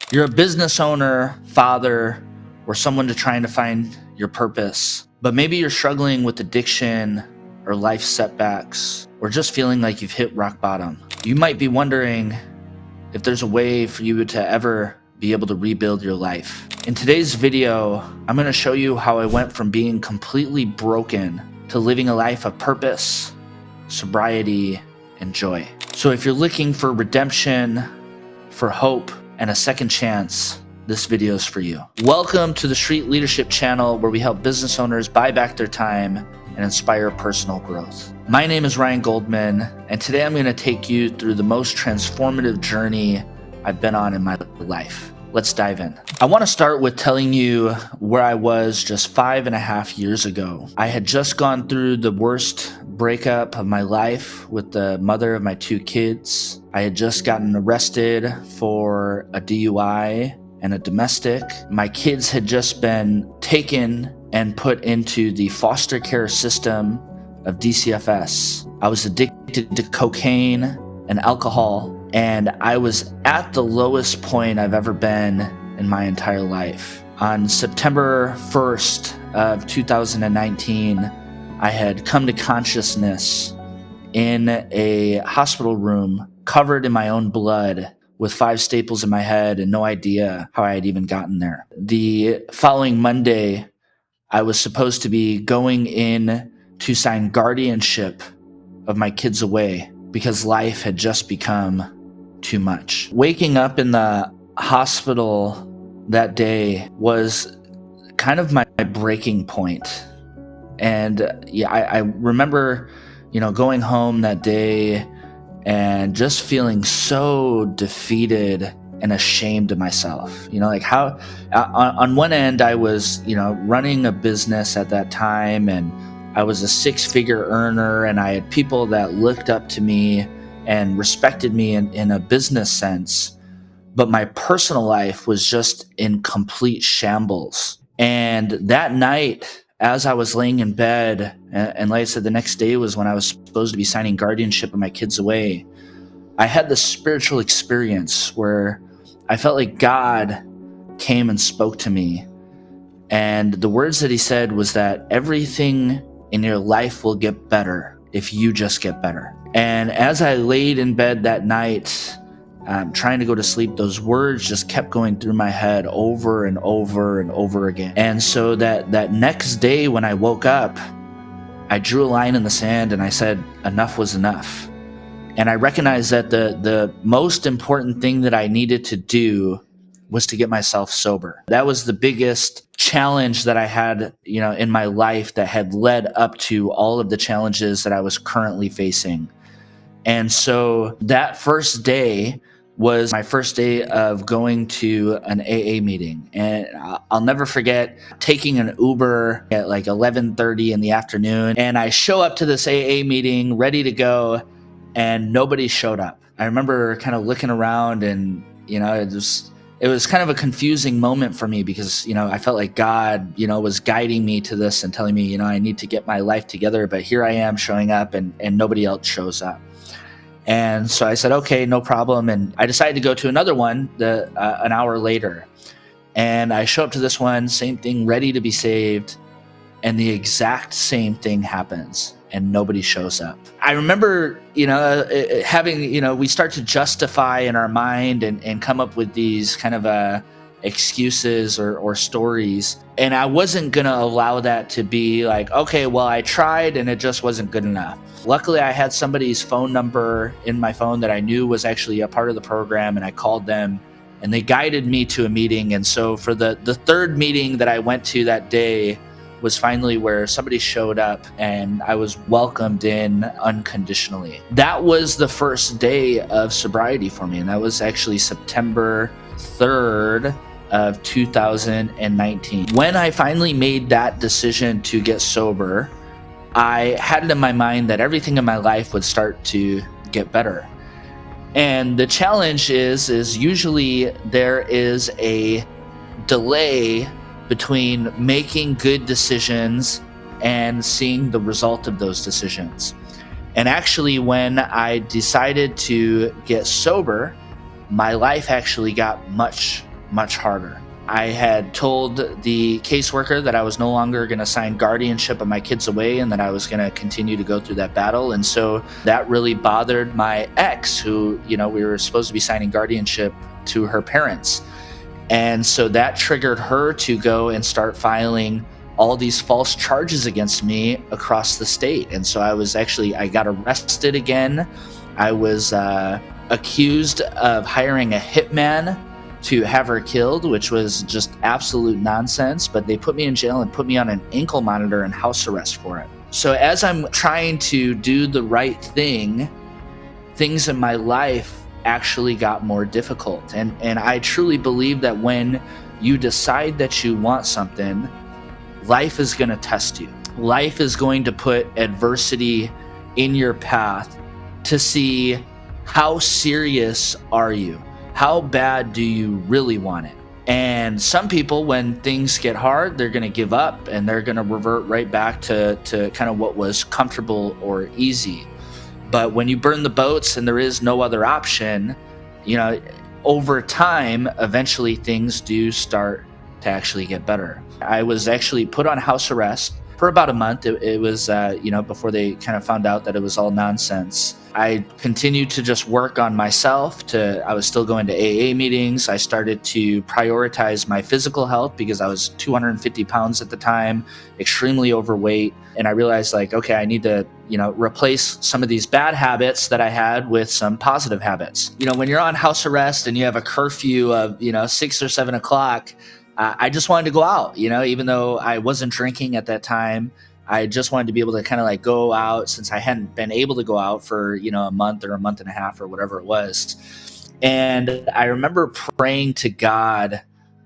You're a business owner, father, or someone trying to find your purpose, but maybe you're struggling with addiction or life setbacks, or just feeling like you've hit rock bottom. You might be wondering if there's a way for you to ever be able to rebuild your life. In today's video, I'm going to show you how I went from being completely broken to living a life of purpose, sobriety, and joy. So if you're looking for redemption, for hope, and a second chance, this video is for you. Welcome to the Street Leadership Channel, where we help business owners buy back their time and inspire personal growth. My name is Goldman, and today I'm going to take you through the most transformative journey I've been on in my life. Let's dive in. I want to start with telling you where I was just 5.5 years ago. I had just gone through the worst breakup of my life with the mother of my 2 kids. I had just gotten arrested for a DUI and a domestic. My kids had just been taken and put into the foster care system of DCFS. I was addicted to cocaine and alcohol, and I was at the lowest point I've ever been in my entire life. On September 1st of 2019, I had come to consciousness in a hospital room covered in my own blood with 5 staples in my head and no idea how I had even gotten there. The following Monday, I was supposed to be going in to sign guardianship of my kids away because life had just become too much. Waking up in the hospital that day was kind of my breaking point. And I remember, going home that day and just feeling so defeated and ashamed of myself. Like how, on one end, I was, running a business at that time, and I was a 6-figure earner, and I had people that looked up to me and respected me in a business sense. But my personal life was just in complete shambles. And that night, as I was laying in bed, and like I said, the next day was when I was supposed to be signing guardianship of my kids away, I had this spiritual experience where I felt like God came and spoke to me. And the words that he said was that everything in your life will get better if you just get better. And as I laid in bed that night, trying to go to sleep, those words just kept going through my head over and over and over again. And so that next day when I woke up, I drew a line in the sand and I said, enough was enough. And I recognized that the most important thing that I needed to do was to get myself sober. That was the biggest challenge that I had, in my life that had led up to all of the challenges that I was currently facing. And so that first day was my first day of going to an AA meeting. And I'll never forget taking an Uber at like 11:30 in the afternoon. And I show up to this AA meeting ready to go, and nobody showed up. I remember kind of looking around, and, it was kind of a confusing moment for me because, I felt like God, was guiding me to this and telling me, I need to get my life together. But here I am showing up, and nobody else shows up. And so I said, okay, no problem. And I decided to go to another one an hour later. And I show up to this one, same thing, ready to be saved. And the exact same thing happens, and nobody shows up. I remember, having, we start to justify in our mind and come up with these kind of excuses or stories. And I wasn't going to allow that to be like, okay, well, I tried and it just wasn't good enough. Luckily, I had somebody's phone number in my phone that I knew was actually a part of the program, and I called them and they guided me to a meeting. And so for the third meeting that I went to that day was finally where somebody showed up and I was welcomed in unconditionally. That was the first day of sobriety for me, and that was actually September 3rd of 2019. When I finally made that decision to get sober, I had it in my mind that everything in my life would start to get better. And the challenge is usually there is a delay between making good decisions and seeing the result of those decisions. And actually, when I decided to get sober, my life actually got much much harder. I had told the caseworker that I was no longer going to sign guardianship of my kids away and that I was going to continue to go through that battle. And so that really bothered my ex, who, we were supposed to be signing guardianship to her parents. And so that triggered her to go and start filing all these false charges against me across the state. And so I got arrested again. I was accused of hiring a hitman to have her killed, which was just absolute nonsense. But they put me in jail and put me on an ankle monitor and house arrest for it. So as I'm trying to do the right thing, things in my life actually got more difficult. And I truly believe that when you decide that you want something, life is going to test you. Life is going to put adversity in your path to see how serious are you? How bad do you really want it? And some people, when things get hard, they're going to give up and they're going to revert right back to kind of what was comfortable or easy. But when you burn the boats and there is no other option, over time, eventually things do start to actually get better. I was actually put on house arrest for about a month. It was, before they kind of found out that it was all nonsense. I continued to just work on myself. I was still going to AA meetings. I started to prioritize my physical health because I was 250 pounds at the time, extremely overweight. And I realized okay, I need to, replace some of these bad habits that I had with some positive habits. When you're on house arrest and you have a curfew of, 6 or 7 o'clock, I just wanted to go out, even though I wasn't drinking at that time. I just wanted to be able to kind of go out, since I hadn't been able to go out for, a month or a month and a half or whatever it was. And I remember praying to God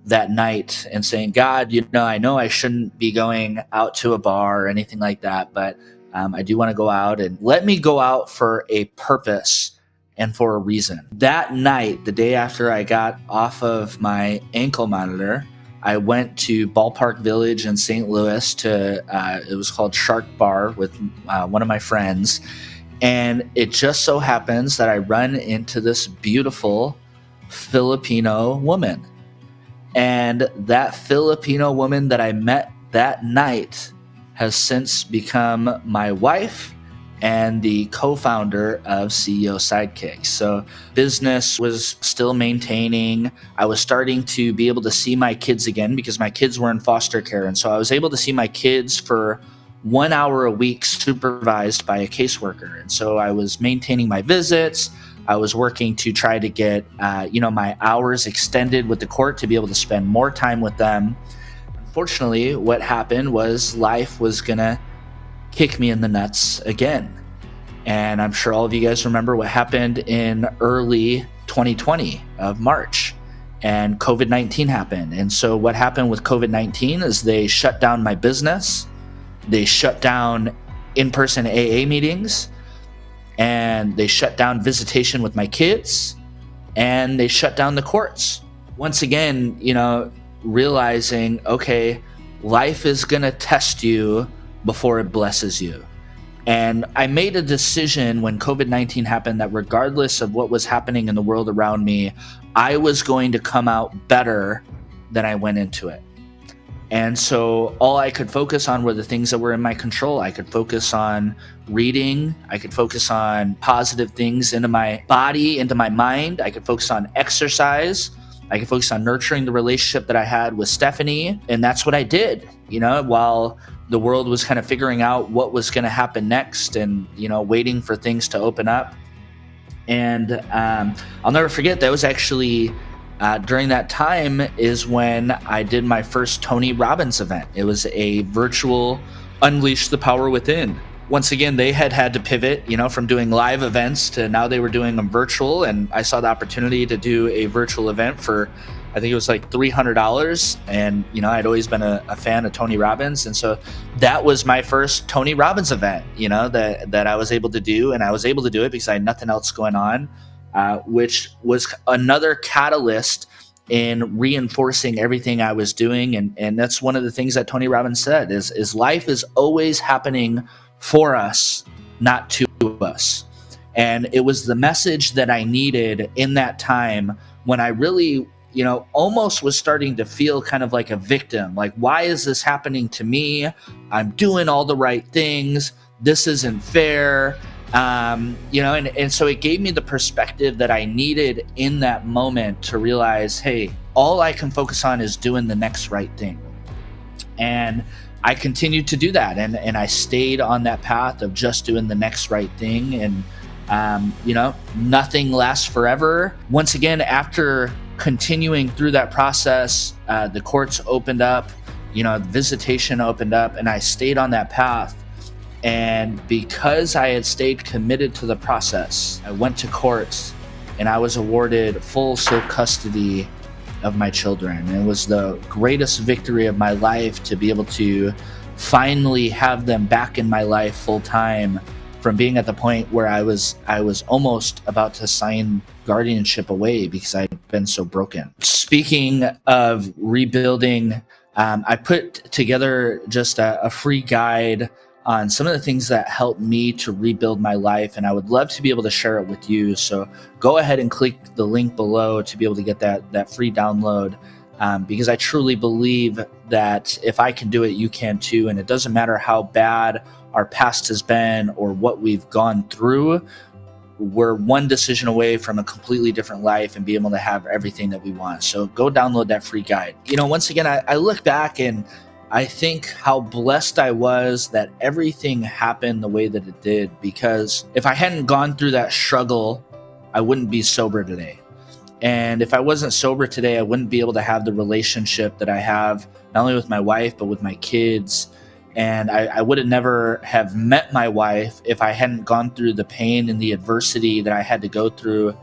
that night and saying, God, I know I shouldn't be going out to a bar or anything like that, but I do want to go out, and let me go out for a purpose and for a reason. That night, the day after I got off of my ankle monitor, I went to Ballpark Village in St. Louis to, it was called Shark Bar, with one of my friends. And it just so happens that I run into this beautiful Filipino woman. And that Filipino woman that I met that night has since become my wife and the co-founder of CEO Sidekicks. So business was still maintaining. I was starting to be able to see my kids again because my kids were in foster care. And so I was able to see my kids for 1 hour a week, supervised by a caseworker. And so I was maintaining my visits. I was working to try to get, my hours extended with the court to be able to spend more time with them. Unfortunately, what happened was life was gonna kick me in the nuts again. And I'm sure all of you guys remember what happened in early 2020 of March, and COVID-19 happened. And so what happened with COVID-19 is they shut down my business. They shut down in-person AA meetings, and they shut down visitation with my kids, and they shut down the courts. Once again, realizing, okay, life is going to test you before it blesses you. And I made a decision when COVID-19 happened that regardless of what was happening in the world around me, I was going to come out better than I went into it. And so all I could focus on were the things that were in my control. I could focus on reading. I could focus on positive things into my body, into my mind. I could focus on exercise. I could focus on nurturing the relationship that I had with Stephanie. And that's what I did, while the world was kind of figuring out what was going to happen next and, waiting for things to open up. And I'll never forget, that was actually during that time is when I did my first Tony Robbins event. It was a virtual Unleash the Power Within. Once again, they had to pivot, from doing live events to now they were doing them virtual. And I saw the opportunity to do a virtual event for, I think it was like $300. And, I'd always been a fan of Tony Robbins. And so that was my first Tony Robbins event, that I was able to do. And I was able to do it because I had nothing else going on, which was another catalyst in reinforcing everything I was doing. And that's one of the things that Tony Robbins said is life is always happening for us, not to us. And it was the message that I needed in that time when I really almost was starting to feel kind of like a victim. Like, why is this happening to me? I'm doing all the right things. This isn't fair. And so it gave me the perspective that I needed in that moment to realize, hey, all I can focus on is doing the next right thing. And I continued to do that. And I stayed on that path of just doing the next right thing. And, nothing lasts forever. Once again, after continuing through that process, the courts opened up, the visitation opened up, and I stayed on that path. And because I had stayed committed to the process, I went to court and I was awarded full sole custody of my children. And it was the greatest victory of my life to be able to finally have them back in my life full time, from being at the point where I was almost about to sign guardianship away because I'd been so broken. Speaking of rebuilding, I put together just a free guide on some of the things that helped me to rebuild my life, and I would love to be able to share it with you. So go ahead and click the link below to be able to get that free download, because I truly believe that if I can do it, you can too. And it doesn't matter how bad our past has been or what we've gone through. We're one decision away from a completely different life and be able to have everything that we want. So go download that free guide. Once again, I look back and I think how blessed I was that everything happened the way that it did, because if I hadn't gone through that struggle, I wouldn't be sober today. And if I wasn't sober today, I wouldn't be able to have the relationship that I have, not only with my wife, but with my kids. And I would have never have met my wife if I hadn't gone through the pain and the adversity that I had to go through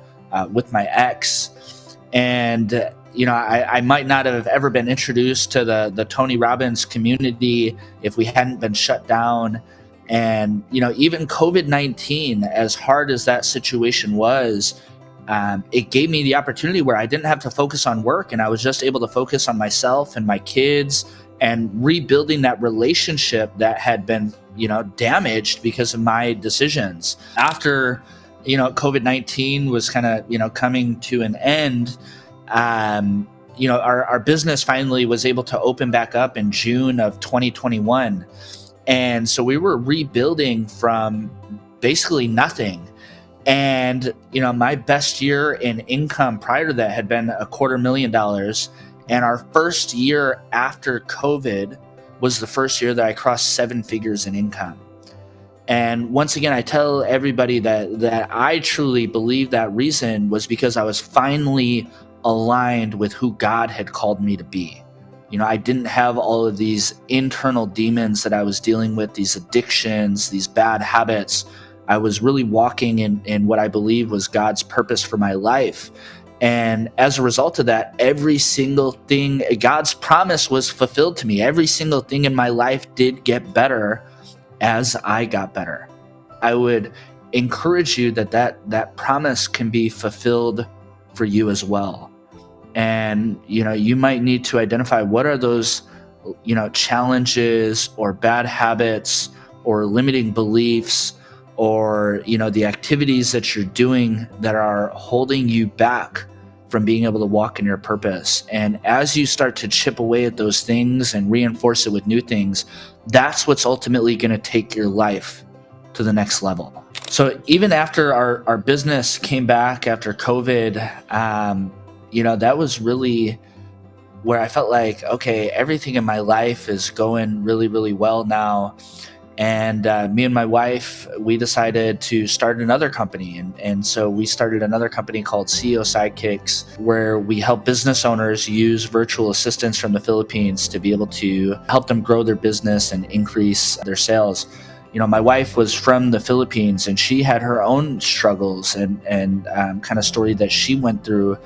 with my ex. And I might not have ever been introduced to the Tony Robbins community if we hadn't been shut down. And, even COVID-19, as hard as that situation was, it gave me the opportunity where I didn't have to focus on work, and I was just able to focus on myself and my kids and rebuilding that relationship that had been, damaged because of my decisions. After, COVID-19 was kind of, coming to an end, our business finally was able to open back up in June of 2021. And so we were rebuilding from basically nothing. And, my best year in income prior to that had been $250,000. And our first year after COVID was the first year that I crossed 7 figures in income. And once again, I tell everybody that I truly believe that reason was because I was finally aligned with who God had called me to be. I didn't have all of these internal demons that I was dealing with, these addictions, these bad habits. I was really walking in what I believe was God's purpose for my life. And as a result of that, every single thing, God's promise was fulfilled to me. Every single thing in my life did get better as I got better. I would encourage you that promise can be fulfilled for you as well. And, you might need to identify what are those, challenges or bad habits or limiting beliefs or, the activities that you're doing that are holding you back from being able to walk in your purpose. And as you start to chip away at those things and reinforce it with new things, that's what's ultimately going to take your life to the next level. So even after our business came back after COVID, that was really where I felt like, okay, everything in my life is going really, really well now. And me and my wife, we decided to start another company. And so we started another company called CEO Sidekicks, where we help business owners use virtual assistants from the Philippines to be able to help them grow their business and increase their sales. My wife was from the Philippines, and she had her own struggles and kind of story that she went through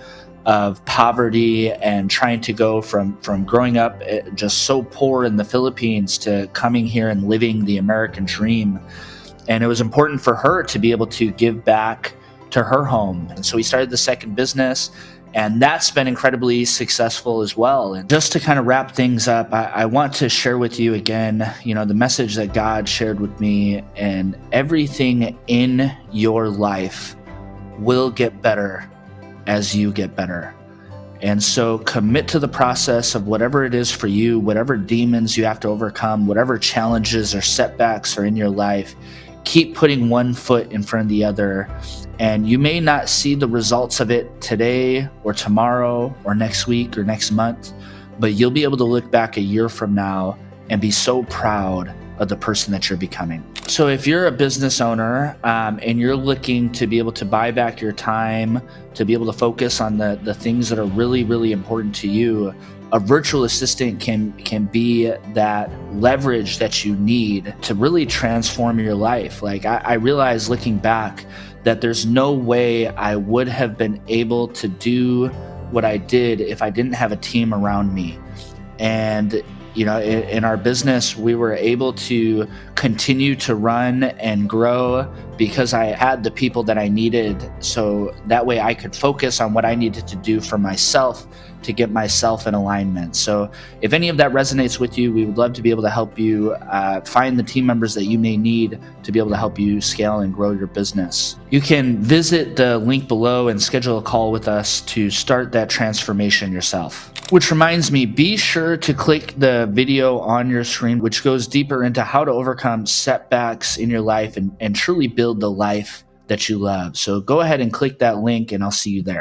of poverty and trying to go from growing up just so poor in the Philippines to coming here and living the American dream. And it was important for her to be able to give back to her home. And so we started the second business, and that's been incredibly successful as well. And just to kind of wrap things up, I want to share with you again, the message that God shared with me, and everything in your life will get better as you get better. And so commit to the process of whatever it is for you, whatever demons you have to overcome, whatever challenges or setbacks are in your life. Keep putting one foot in front of the other. And you may not see the results of it today or tomorrow or next week or next month, but you'll be able to look back a year from now and be so proud of the person that you're becoming. So if you're a business owner and you're looking to be able to buy back your time, to be able to focus on the things that are really, really important to you, a virtual assistant can be that leverage that you need to really transform your life. Like I realize looking back that there's no way I would have been able to do what I did if I didn't have a team around me. And in our business, we were able to continue to run and grow because I had the people that I needed. So that way I could focus on what I needed to do for myself to get myself in alignment. So if any of that resonates with you, we would love to be able to help you find the team members that you may need to be able to help you scale and grow your business. You can visit the link below and schedule a call with us to start that transformation yourself. Which reminds me, be sure to click the video on your screen, which goes deeper into how to overcome setbacks in your life and truly build the life that you love. So go ahead and click that link and I'll see you there.